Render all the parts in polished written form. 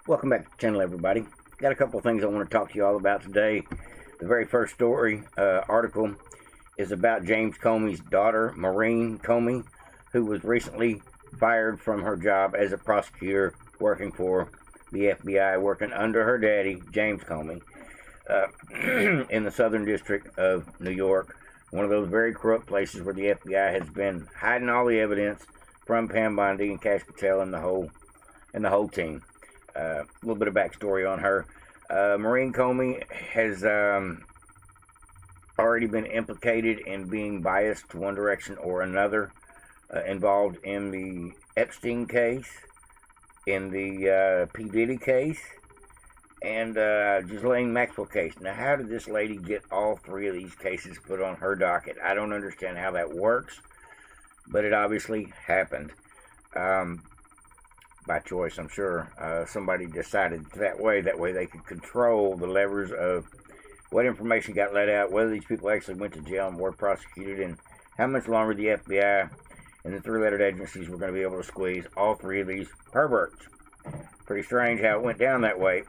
Welcome back to the channel, everybody. Got a couple of things I want to talk to you all about today. The very first story, article, is about James Comey's daughter, Maureen Comey, who was recently fired from her job as a prosecutor working for the FBI, working under her daddy, James Comey, in the Southern District of New York, one of those very corrupt places where the FBI has been hiding all the evidence from Pam Bondi and Cash Patel and the whole team. A little bit of backstory on her. Maureen Comey has already been implicated in being biased to one direction or another, involved in the Epstein case, in the P. Diddy case, and Ghislaine Maxwell case. Now, how did this lady get all three of these cases put on her docket? I don't understand how that works, but it obviously happened. By choice, I'm sure. Somebody decided that way they could control the levers of what information got let out, whether these people actually went to jail and were prosecuted, and how much longer the FBI and the three-lettered agencies were going to be able to squeeze all three of these perverts. Pretty strange how it went down that way,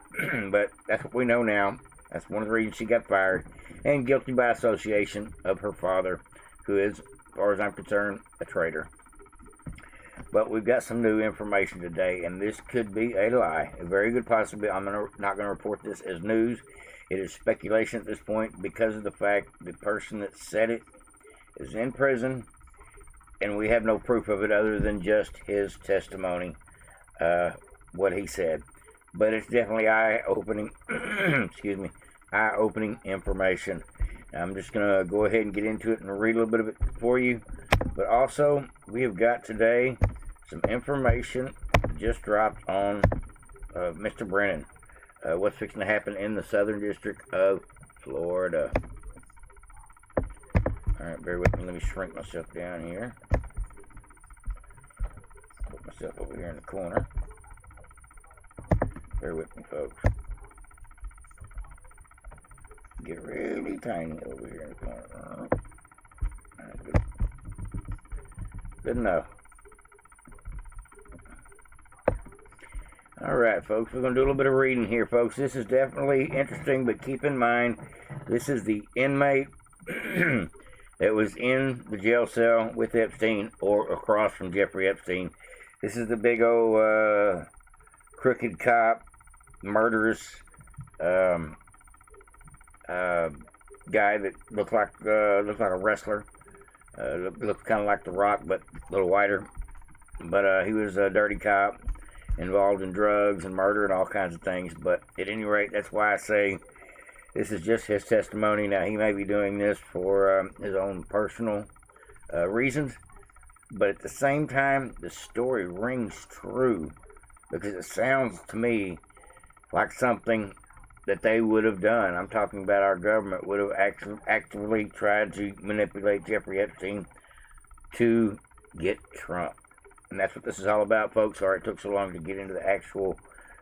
but that's what we know now. That's one of the reasons she got fired, and guilty by association of her father, who is, as far as I'm concerned, a traitor. But we've got some new information today, and this could be a lie. A very good possibility. I'm not going to report this as news. It is speculation at this point because of the fact the person that said it is in prison, and we have no proof of it other than just his testimony, what he said. But it's definitely eye-opening, eye-opening information. Now, I'm just going to go ahead and get into it and read a little bit of it for you. But also, we have got today some information just dropped on Mr. Brennan. What's fixing to happen in the Southern District of Florida. Alright, bear with me. Let me shrink myself down here. Put myself over here in the corner. Bear with me, folks. Get really tiny over here in the corner. Alright, good enough. Alright, folks, we're going to do a little bit of reading here, folks. This is definitely interesting, but keep in mind, this is the inmate that was in the jail cell with Epstein, or across from Jeffrey Epstein. This is the big old crooked cop, murderous guy that looked like a wrestler. Looked kind of like The Rock, but a little whiter. But he was a dirty cop, involved in drugs and murder and all kinds of things. But at any rate, that's why I say this is just his testimony. Now, he may be doing this for his own personal reasons, but at the same time, the story rings true because it sounds to me like something that they would have done. I'm talking about our government would have actively tried to manipulate Jeffrey Epstein to get Trump. And that's what this is all about, folks. Sorry it took so long to get into the actual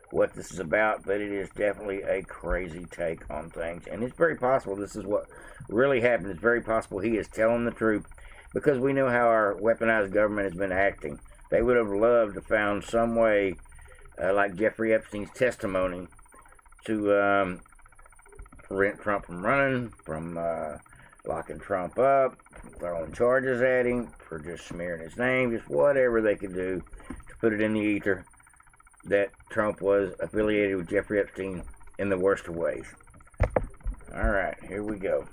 what this is about, but it is definitely a crazy take on things. And it's very possible this is what really happened. It's very possible he is telling the truth because we know how our weaponized government has been acting. They would have loved to found some way, like Jeffrey Epstein's testimony, to prevent Trump from running, from locking Trump up, from throwing charges at him, for just smearing his name, just whatever they could do to put it in the ether that Trump was affiliated with Jeffrey Epstein in the worst of ways. Alright, here we go.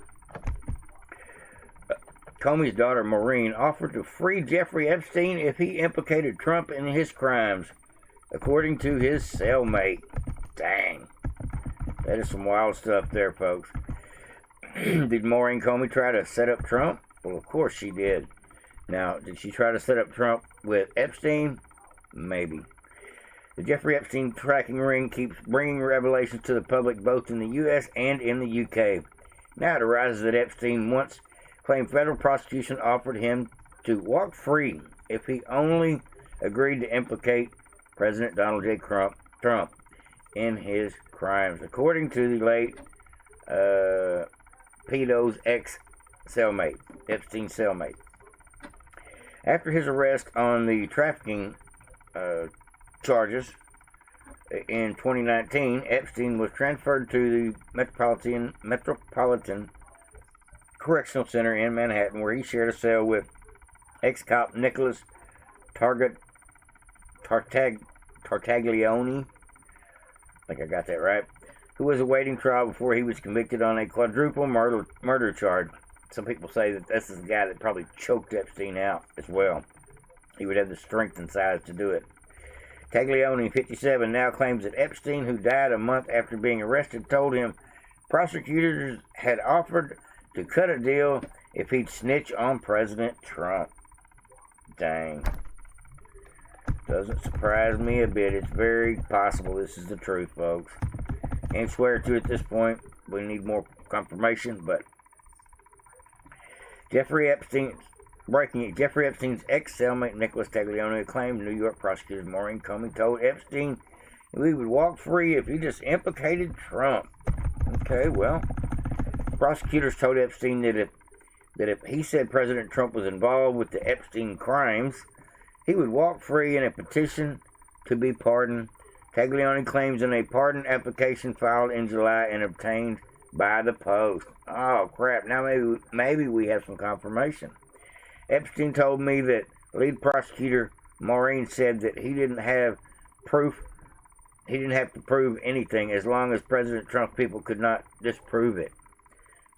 Comey's daughter, Maureen, offered to free Jeffrey Epstein if he implicated Trump in his crimes, according to his cellmate. Dang. That is some wild stuff there, folks. Did Maureen Comey try to set up Trump? Well, of course she did. Now, did she try to set up Trump with Epstein? Maybe. The Jeffrey Epstein tracking ring keeps bringing revelations to the public both in the U.S. and in the U.K. Now it arises that Epstein once claimed federal prosecution offered him to walk free if he only agreed to implicate President Donald J. Trump in his crimes, according to the late pedo's ex-cellmate, Epstein's cellmate. After his arrest on the trafficking charges, In 2019, Epstein was transferred to the Metropolitan Correctional Center in Manhattan, where he shared a cell with ex-cop Nicholas Tartaglione, I think I got that right, who was awaiting trial before he was convicted on a quadruple murder charge. Some people say that this is the guy that probably choked Epstein out as well. He would have the strength and size to do it. Taglione, 57, now claims that Epstein, who died a month after being arrested, told him prosecutors had offered to cut a deal if he'd snitch on President Trump. Dang. Doesn't surprise me a bit. It's very possible this is the truth, folks. Can't swear to it at this point. We need more confirmation, but Jeffrey Epstein's ex-cellmate Nicholas Taglione claimed New York prosecutors Maureen Comey told Epstein we would walk free if he just implicated Trump. Okay, well, prosecutors told Epstein that if he said President Trump was involved with the Epstein crimes, he would walk free in a petition to be pardoned. Taglione claims in a pardon application filed in July and obtained by the Post. Oh, crap. Now maybe we have some confirmation. Epstein told me that lead prosecutor Maureen said that he didn't have proof. He didn't have to prove anything as long as President Trump's people could not disprove it.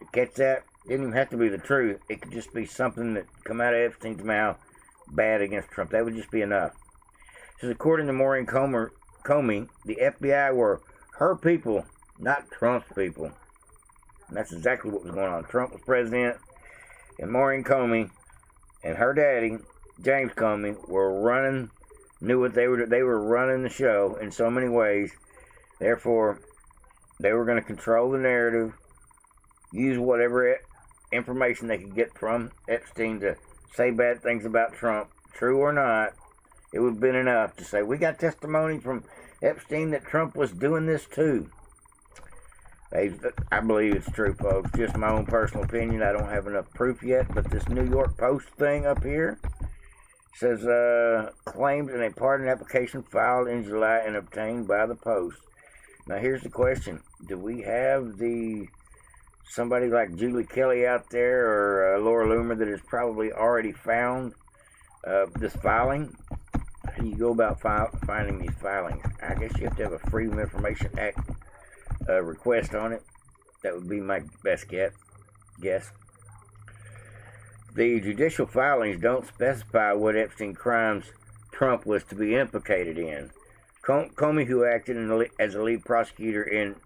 You catch that? It didn't even have to be the truth. It could just be something that come out of Epstein's mouth bad against Trump. That would just be enough. So according to Maureen Comey, the FBI were her people, not Trump's people. And that's exactly what was going on. Trump was president, and Maureen Comey and her daddy, James Comey, knew what they were running the show in so many ways. Therefore, they were going to control the narrative, use whatever information they could get from Epstein to say bad things about Trump, true or not. It would have been enough to say, we got testimony from Epstein that Trump was doing this too. I believe it's true, folks. Just my own personal opinion. I don't have enough proof yet, but this New York Post thing up here says, claimed in a pardon application filed in July and obtained by the Post. Now, here's the question. Do we have somebody like Julie Kelly out there or Laura Loomer that has probably already found this filing? How do you go about finding these filings? I guess you have to have a Freedom of Information Act request on it. That would be my best guess. The judicial filings don't specify what Epstein crimes Trump was to be implicated in. Comey, who acted as a lead prosecutor in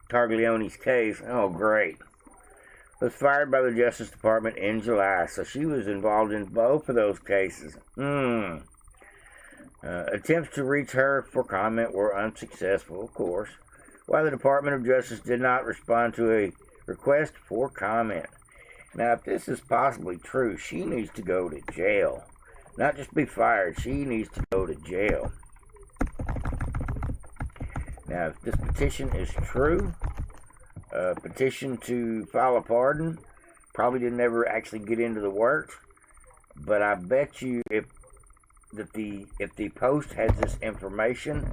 Taglioni's case, oh great, was fired by the Justice Department in July, so she was involved in both of those cases. Attempts to reach her for comment were unsuccessful, of course, while the Department of Justice did not respond to a request for comment. Now, if this is possibly true, she needs to go to jail. Not just be fired, she needs to go to jail. Now, if this petition is true, petition to file a pardon probably didn't ever actually get into the works, but I bet you if the Post has this information,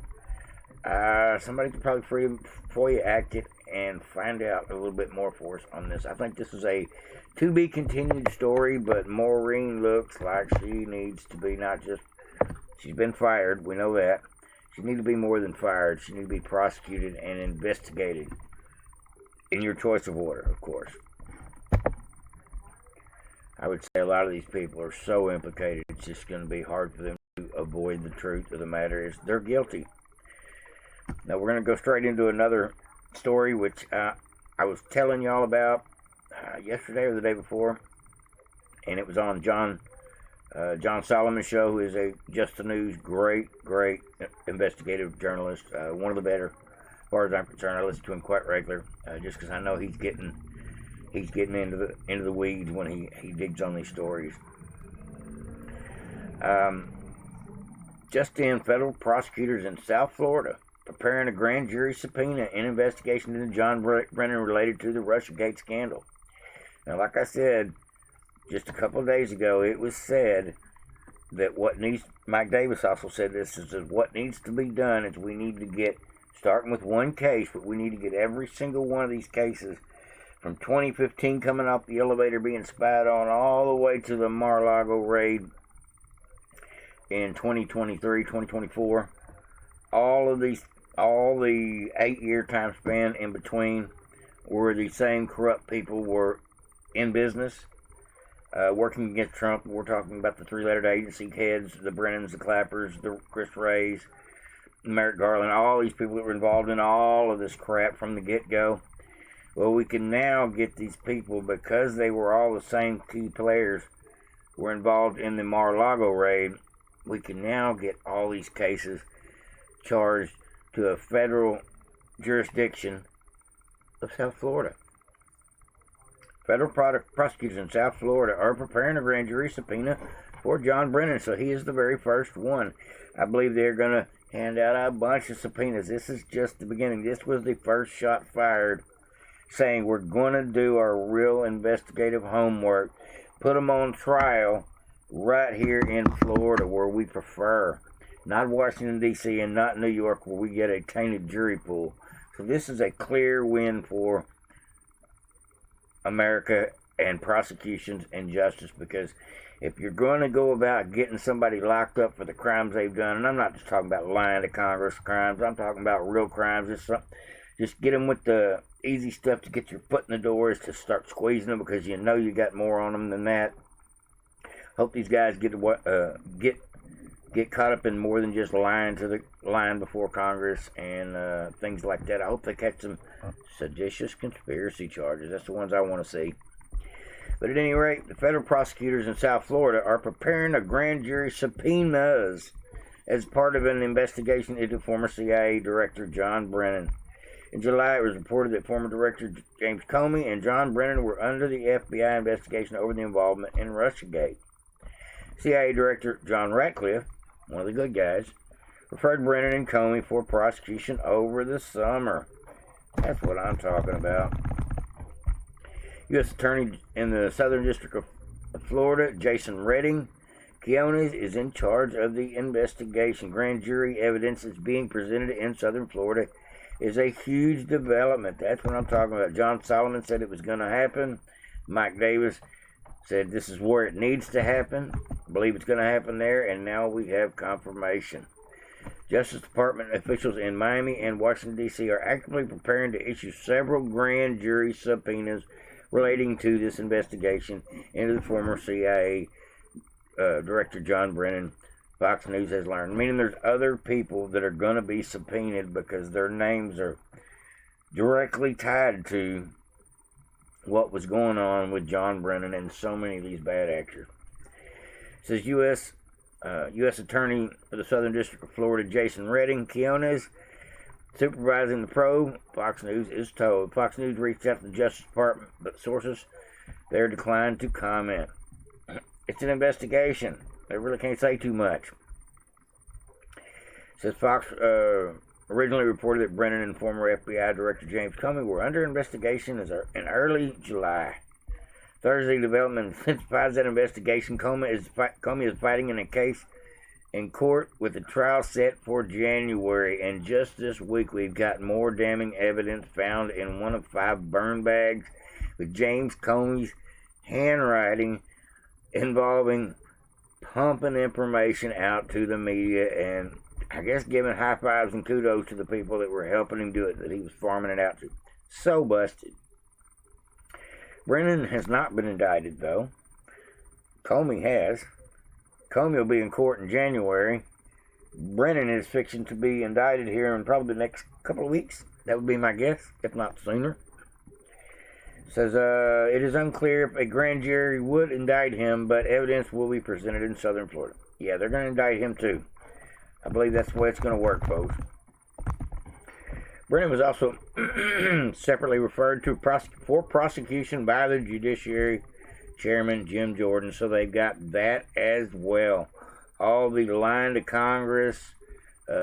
somebody could probably FOIA act it and find out a little bit more for us on this. I think this is a to be continued story, but Maureen looks like she needs to be not just, she's been fired, we know that. She needs to be more than fired. She needs to be prosecuted and investigated in your choice of order, of course. I would say a lot of these people are so implicated, it's just going to be hard for them to avoid the truth of the matter is they're guilty. Now we're going to go straight into another story, which I was telling y'all about yesterday or the day before, and it was on John Solomon's show, who is a Just the News great investigative journalist, one of the better, as far as I'm concerned. I listen to him quite regular, just because I know he's getting into the weeds when he digs on these stories. Just in, federal prosecutors in South Florida preparing a grand jury subpoena in investigation into John Brennan related to the Russiagate scandal. Now, like I said just a couple of days ago, it was said that Mike Davis also said this, is that what needs to be done is we need to get, starting with one case, but we need to get every single one of these cases from 2015 coming off the elevator being spied on all the way to the Mar-a-Lago raid in 2023, 2024. All the 8-year time span in between where the same corrupt people were in business, working against Trump. We're talking about the three-lettered agency heads, the Brennans, the Clappers, the Chris Rays, Merrick Garland, all these people that were involved in all of this crap from the get-go. Well, we can now get these people, because they were all the same key players, were involved in the Mar-a-Lago raid. We can now get all these cases charged to a federal jurisdiction of South Florida. Federal prosecutors in South Florida are preparing a grand jury subpoena for John Brennan, so he is the very first one. I believe they're going to hand out a bunch of subpoenas. This is just the beginning. This was the first shot fired, saying we're going to do our real investigative homework, put them on trial right here in Florida, where we prefer, not Washington, D.C., and not New York, where we get a tainted jury pool. So this is a clear win for America and prosecutions and justice, because if you're going to go about getting somebody locked up for the crimes they've done, and I'm not just talking about lying to Congress crimes, I'm talking about real crimes, just get them with the easy stuff to get your foot in the door, is to start squeezing them, because you know you got more on them than that. Hope these guys get caught up in more than just lying before Congress and things like that. I hope they catch some seditious conspiracy charges. That's the ones I want to see. But at any rate, the federal prosecutors in South Florida are preparing a grand jury subpoenas as part of an investigation into former CIA Director John Brennan. In July, it was reported that former Director James Comey and John Brennan were under the FBI investigation over the involvement in Russiagate. CIA Director John Ratcliffe, one of the good guys, referred Brennan and Comey for prosecution over the summer. That's what I'm talking about. U.S. Attorney in the Southern District of Florida, Jason Redding Quinones, is in charge of the investigation. Grand jury evidence is being presented in Southern Florida is a huge development. That's what I'm talking about. John Solomon said it was going to happen. Mike Davis said this is where it needs to happen. I believe it's going to happen there, and now we have confirmation. Justice Department officials in Miami and Washington, D.C. are actively preparing to issue several grand jury subpoenas relating to this investigation into the former CIA Director John Brennan, Fox News has learned. Meaning there's other people that are going to be subpoenaed because their names are directly tied to what was going on with John Brennan and so many of these bad actors. It says U.S. Attorney for the Southern District of Florida, Jason Redding Quinones, supervising the probe, Fox News is told. Fox News reached out to the Justice Department, but sources there declined to comment. It's an investigation. They really can't say too much. It says Fox originally reported that Brennan and former FBI Director James Comey were under investigation in early July. Thursday development intensifies that investigation. Comey is fighting in a case in court with the trial set for January. And just this week, we've got more damning evidence found in one of 5 burn bags with James Comey's handwriting involving pumping information out to the media and I guess giving high fives and kudos to the people that were helping him do it, that he was farming it out to. So busted. Brennan has not been indicted, though. Comey has. Comey will be in court in January. Brennan is fixing to be indicted here in probably the next couple of weeks. That would be my guess, if not sooner. It says, it is unclear if a grand jury would indict him, but evidence will be presented in Southern Florida. Yeah, they're going to indict him, too. I believe that's the way it's going to work, folks. Brennan was also separately referred to for prosecution by the Judiciary Chairman Jim Jordan, so they've got that as well. All the lying to Congress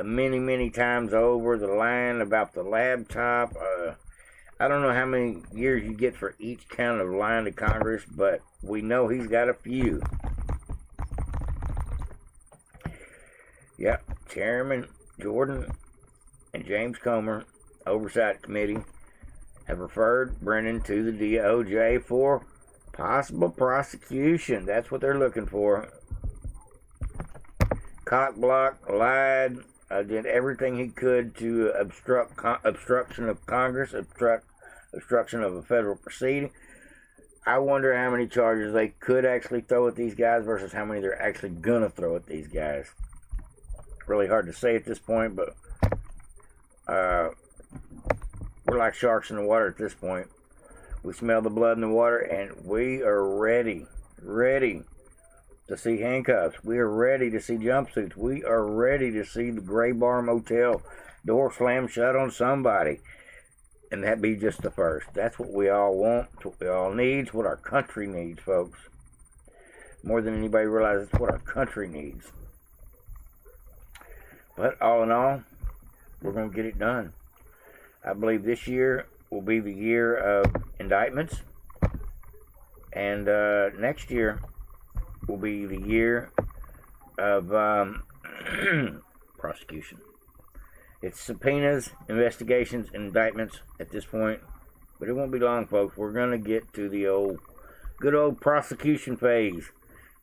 many times over, the lying about the laptop. I don't know how many years you get for each count of lying to Congress, but we know he's got a few. Yep, Chairman Jordan and James Comer Oversight Committee have referred Brennan to the DOJ for possible prosecution. That's what they're looking for. Cockblocked, lied, did everything he could to obstruction of Congress, obstruction of a federal proceeding. I wonder how many charges they could actually throw at these guys versus how many they're actually going to throw at these guys. Really hard to say at this point, but we're like sharks in the water at this point. We smell the blood in the water, and we are ready to see handcuffs. We are ready to see jumpsuits. We are ready to see the Gray Bar Motel door slam shut on somebody. And that be just the first. That's what we all want. It's what we all need. It's what our country needs, folks. More than anybody realizes, it's what our country needs. But all in all, we're going to get it done. I believe this year will be the year of indictments. And next year will be the year of prosecution. It's subpoenas, investigations, and indictments at this point. But it won't be long, folks. We're going to get to the good old prosecution phase,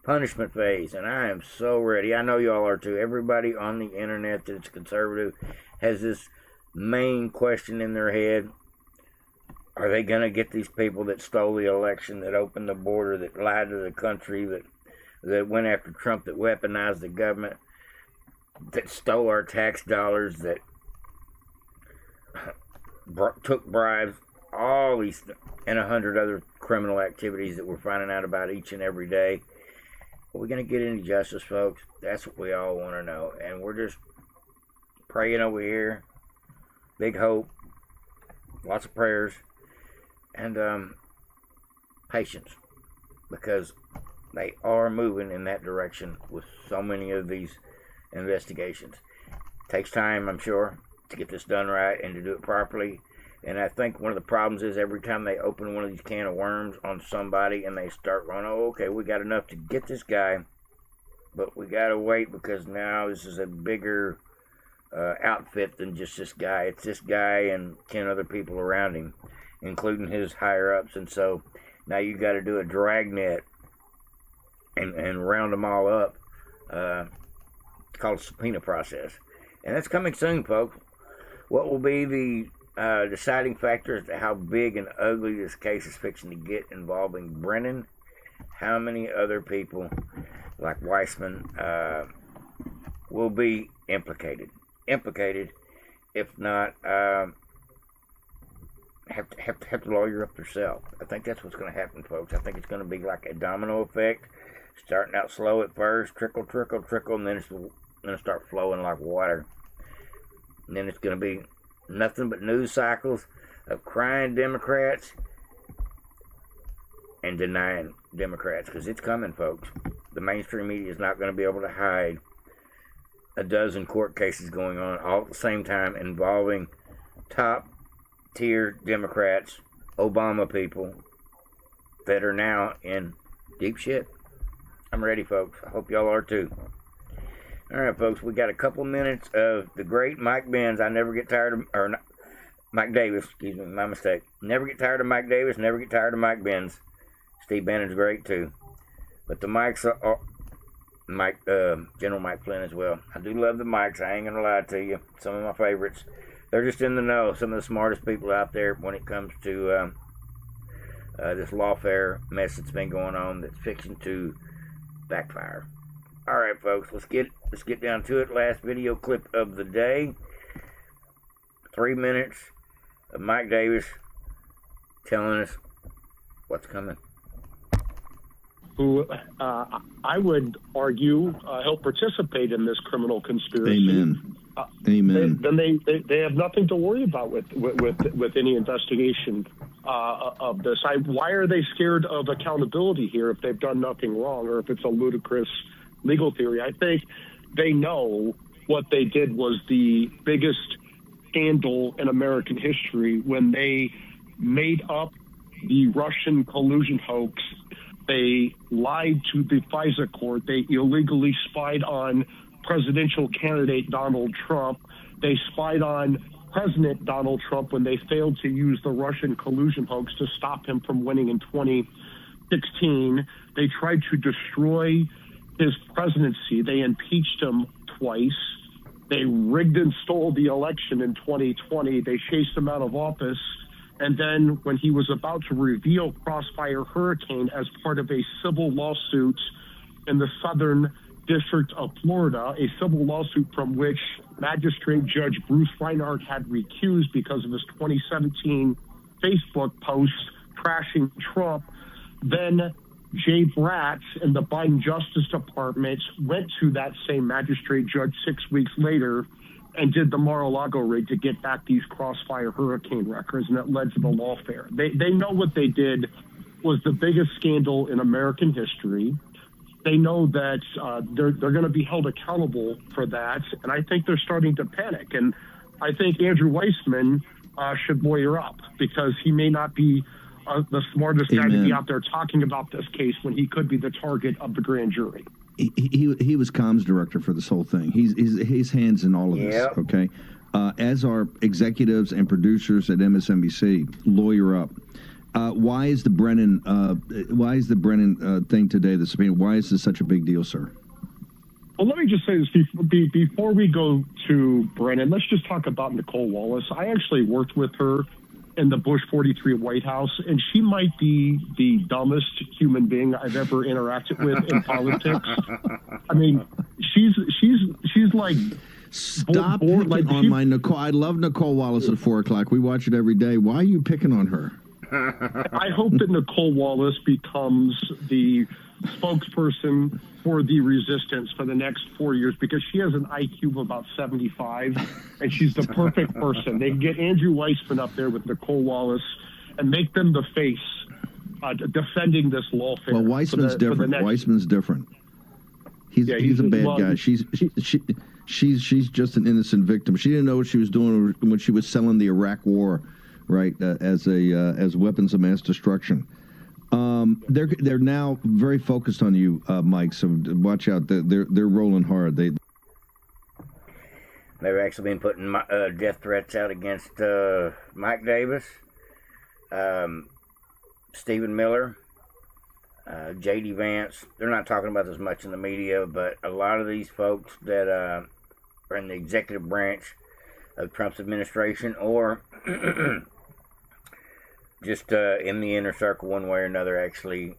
punishment phase. And I am so ready. I know y'all are too. Everybody on the internet that's conservative has this main question in their head. Are they going to get these people that stole the election, that opened the border, that lied to the country, that went after Trump, that weaponized the government, that stole our tax dollars, that took bribes, all these and 100 other criminal activities that we're finding out about each and every day? Are we going to get any justice, folks? That's what we all want to know. And we're just praying over here. Big hope. Lots of prayers. And patience. Because they are moving in that direction with so many of these investigations. It takes time, I'm sure, to get this done right and to do it properly. And I think one of the problems is every time they open one of these can of worms on somebody and they start going, oh, okay, we got enough to get this guy, but we got to wait because now this is a bigger outfit than just this guy. It's this guy and 10 other people around him, including his higher-ups. And so now you got to do a dragnet and round them all up. It's called a subpoena process. And that's coming soon, folks. What will be the deciding factor as to how big and ugly this case is fixing to get involving Brennan? How many other people, like Weissman, will be implicated? If not, have to lawyer up themselves. I think that's what's going to happen, folks. I think it's going to be like a domino effect, starting out slow at first, trickle, and then it's going to start flowing like water. And then it's going to be nothing but news cycles of crying Democrats and denying Democrats, because it's coming, folks. The mainstream media is not going to be able to hide a dozen court cases going on all at the same time involving top-tier Democrats, Obama people, that are now in deep shit. I'm ready, folks. I hope y'all are too. All right, folks, we got a couple minutes of the great Mike Benz. I never get tired of, or not, Mike Davis, excuse me, my mistake. Never get tired of Mike Davis, never get tired of Mike Benz. Steve Bannon's great too. But the mics are General Mike Flynn as well. I do love the mics. I ain't gonna lie to you. Some of my favorites. They're just in the know. Some of the smartest people out there when it comes to this lawfare mess that's been going on that's fixing to backfire. All right, folks. Let's get down to it. Last video clip of the day. 3 minutes of Mike Davis telling us what's coming. Who I would argue help participate in this criminal conspiracy. Amen. Amen. Then they have nothing to worry about with any investigation of this. Why are they scared of accountability here if they've done nothing wrong or if it's a ludicrous legal theory? I think they know what they did was the biggest scandal in American history when they made up the Russian collusion hoax. They lied to the FISA court. They illegally spied on presidential candidate Donald Trump. They spied on President Donald Trump when they failed to use the Russian collusion hoax to stop him from winning in 2016. They tried to destroy his presidency. They impeached him twice. They rigged and stole the election in 2020. They chased him out of office. And then when he was about to reveal Crossfire Hurricane as part of a civil lawsuit in the Southern District of Florida, a civil lawsuit from which Magistrate Judge Bruce Reinhardt had recused because of his 2017 Facebook post trashing Trump, then Jay Bratz and the Biden Justice Department went to that same magistrate judge 6 weeks later and did the Mar-a-Lago rig to get back these Crossfire Hurricane records, and it led to the lawfare. They know what they did was the biggest scandal in American history. They know that they're going to be held accountable for that, and I think they're starting to panic. And I think Andrew Weissman should lawyer up, because he may not be the smartest guy to be out there talking about this case when he could be the target of the grand jury. He was comms director for this whole thing. His hands in all of this. Okay, as our executives and producers at MSNBC, lawyer up. Why is the Brennan thing today, the subpoena? Why is this such a big deal, sir? Well, let me just say this before we go to Brennan. Let's just talk about Nicole Wallace. I actually worked with her in the Bush 43 White House, and she might be the dumbest human being I've ever interacted with in politics. I mean, she's like, stop picking on my Nicole. I love Nicole Wallace at 4 o'clock. We watch it every day. Why are you picking on her? I hope that Nicole Wallace becomes the spokesperson for the resistance for the next 4 years, because she has an IQ of about 75, and she's the perfect person. They can get Andrew Weissman up there with Nicole Wallace and make them the face defending this lawfare. Well, Weissman's different. Weissman's different. He's a bad guy. She's just an innocent victim. She didn't know what she was doing when she was selling the Iraq War, right? As weapons of mass destruction. They're now very focused on you, Mike. So watch out. They're rolling hard. They've actually been putting death threats out against Mike Davis, Stephen Miller, J.D. Vance. They're not talking about this much in the media, but a lot of these folks that are in the executive branch of Trump's administration, or just in the inner circle one way or another, actually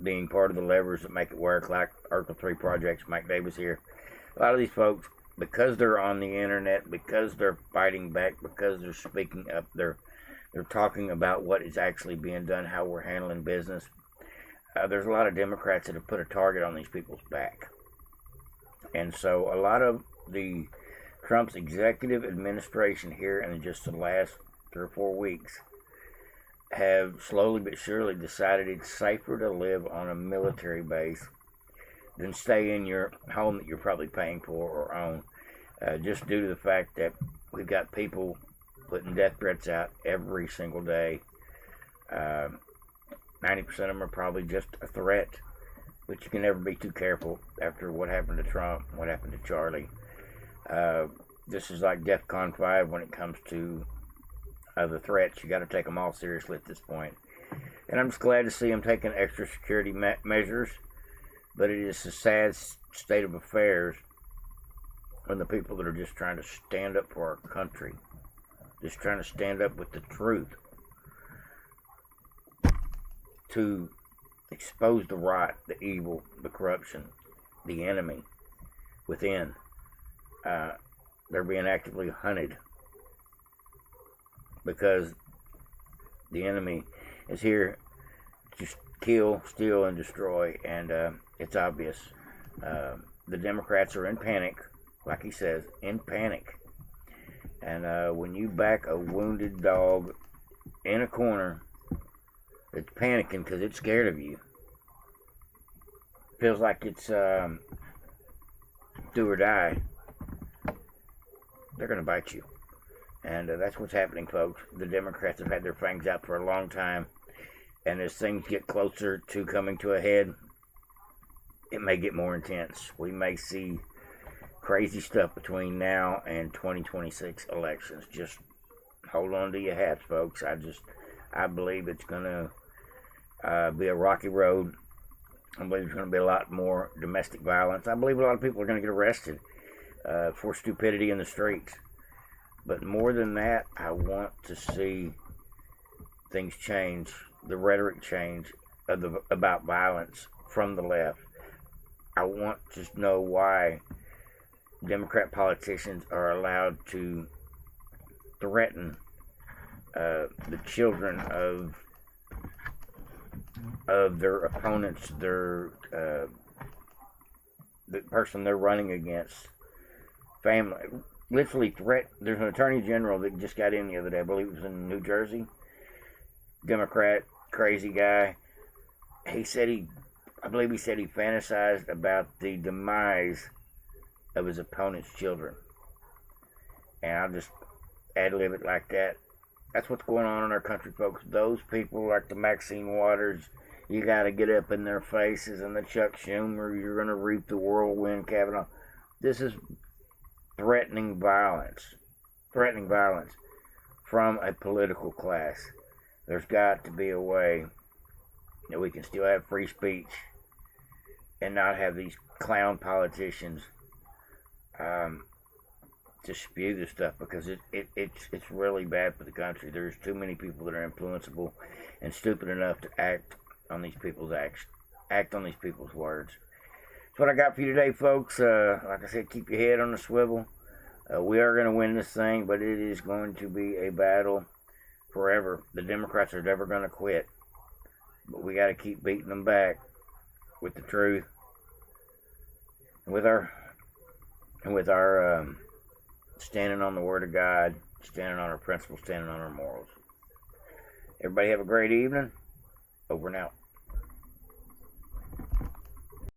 being part of the levers that make it work, like Article 3 projects, Mike Davis here. A lot of these folks, because they're on the internet, because they're fighting back, because they're speaking up, they're talking about what is actually being done, how we're handling business. There's a lot of Democrats that have put a target on these people's back. And so a lot of the Trump's executive administration here in just the last 3 or 4 weeks have slowly but surely decided it's safer to live on a military base than stay in your home that you're probably paying for or own, just due to the fact that we've got people putting death threats out every single day. 90% of them are probably just a threat, but you can never be too careful after what happened to Trump, what happened to Charlie. This is like DEFCON 5 when it comes to the threats. You got to take them all seriously at this point. And I'm just glad to see them taking extra security measures, but it is a sad state of affairs when the people that are just trying to stand up for our country, just trying to stand up with the truth, to expose the rot, the evil, the corruption, the enemy within, they're being actively hunted because the enemy is here to kill, steal, and destroy, and it's obvious. The Democrats are in panic, like he says, in panic. And when you back a wounded dog in a corner, it's panicking because it's scared of you. Feels like it's do or die. They're going to bite you. And that's what's happening, folks. The Democrats have had their fangs out for a long time. And as things get closer to coming to a head, it may get more intense. We may see crazy stuff between now and 2026 elections. Just hold on to your hats, folks. I believe it's going to be a rocky road. I believe there's going to be a lot more domestic violence. I believe a lot of people are going to get arrested for stupidity in the streets. But more than that, I want to see things change, the rhetoric change about violence from the left. I want to know why Democrat politicians are allowed to threaten the children of their opponents, the person they're running against, family. Literally there's an attorney general that just got in the other day, I believe it was in New Jersey, Democrat, crazy guy. I believe he said he fantasized about the demise of his opponent's children. And I'll just ad-lib it like that. That's what's going on in our country, folks. Those people like the Maxine Waters, you got to get up in their faces, and the Chuck Schumer, you're going to reap the whirlwind, Kavanaugh. This is threatening violence from a political class. There's got to be a way that we can still have free speech and not have these clown politicians to spew this stuff, because it's really bad for the country. There's too many people that are influenceable and stupid enough to act on these people's act on these people's words. That's what I got for you today, folks. Like I said, keep your head on the swivel. We are going to win this thing, but it is going to be a battle forever. The Democrats are never going to quit, but we got to keep beating them back with the truth, with our standing on the Word of God, standing on our principles, standing on our morals. Everybody have a great evening. Over and out.